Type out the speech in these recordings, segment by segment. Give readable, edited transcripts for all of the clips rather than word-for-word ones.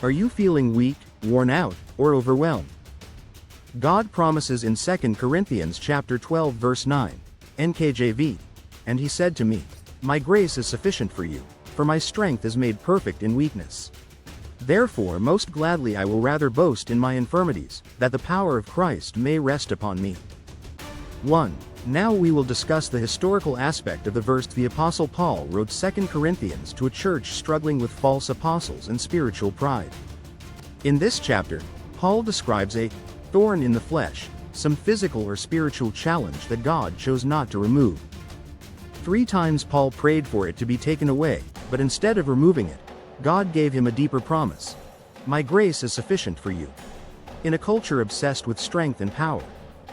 Are you feeling weak, worn out, or overwhelmed? God promises in 2 Corinthians chapter 12 verse 9, NKJV, "And he said to me, My grace is sufficient for you, for my strength is made perfect in weakness. Therefore most gladly I will rather boast in my infirmities, that the power of Christ may rest upon me." 1. Now we will discuss the historical aspect of the verse. The Apostle Paul wrote 2 Corinthians to a church struggling with false apostles and spiritual pride. In this chapter, Paul describes a thorn in the flesh, some physical or spiritual challenge that God chose not to remove. 3 times Paul prayed for it to be taken away, but instead of removing it, God gave him a deeper promise. "My grace is sufficient for you." In a culture obsessed with strength and power,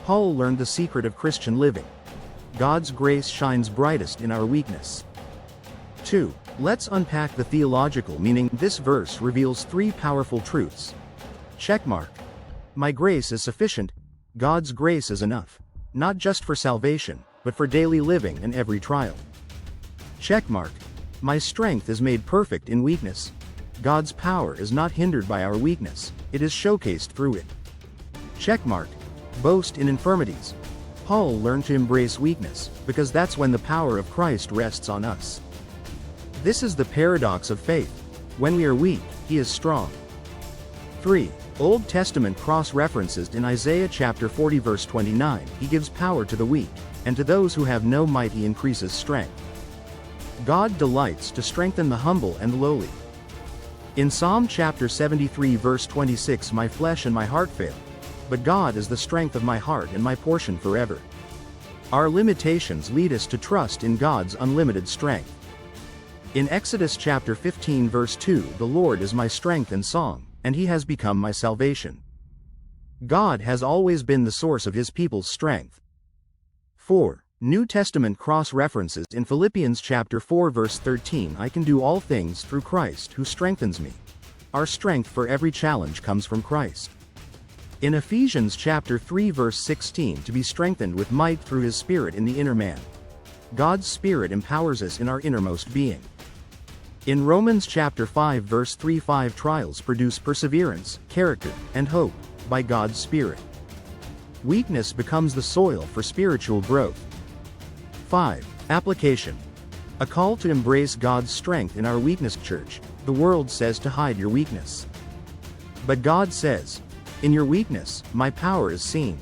Paul learned the secret of Christian living. God's grace shines brightest in our weakness. 2. Let's unpack the theological meaning. This verse reveals 3 powerful truths. Checkmark. My grace is sufficient. God's grace is enough. Not just for salvation, but for daily living and every trial. Checkmark. My strength is made perfect in weakness. God's power is not hindered by our weakness, it is showcased through it. Checkmark. Boast in infirmities. Paul learned to embrace weakness, because that's when the power of Christ rests on us. This is the paradox of faith. When we are weak, he is strong. 3. Old Testament cross-references. In Isaiah chapter 40 verse 29, he gives power to the weak, and to those who have no might he increases strength. God delights to strengthen the humble and lowly. In Psalm chapter 73 verse 26, my flesh and my heart fail, but God is the strength of my heart and my portion forever. Our limitations lead us to trust in God's unlimited strength. In Exodus chapter 15 verse 2, the Lord is my strength and song, and he has become my salvation. God has always been the source of his people's strength. 4. New Testament cross-references. In Philippians chapter 4 verse 13, I can do all things through Christ who strengthens me. Our strength for every challenge comes from Christ. In Ephesians chapter 3 verse 16, to be strengthened with might through his Spirit in the inner man. God's Spirit empowers us in our innermost being. In Romans chapter 5 verse 3, 5 trials produce perseverance, character, and hope, by God's Spirit. Weakness becomes the soil for spiritual growth. 5. Application. A call to embrace God's strength in our weakness. Church, the world says to hide your weakness. But God says, in your weakness, my power is seen.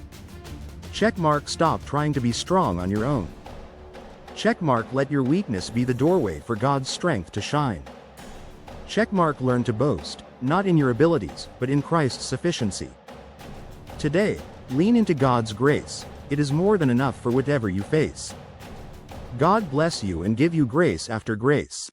Checkmark. Stop trying to be strong on your own. Checkmark. Let your weakness be the doorway for God's strength to shine. Checkmark. Learn to boast, not in your abilities, but in Christ's sufficiency. Today, lean into God's grace. It is more than enough for whatever you face. God bless you and give you grace after grace.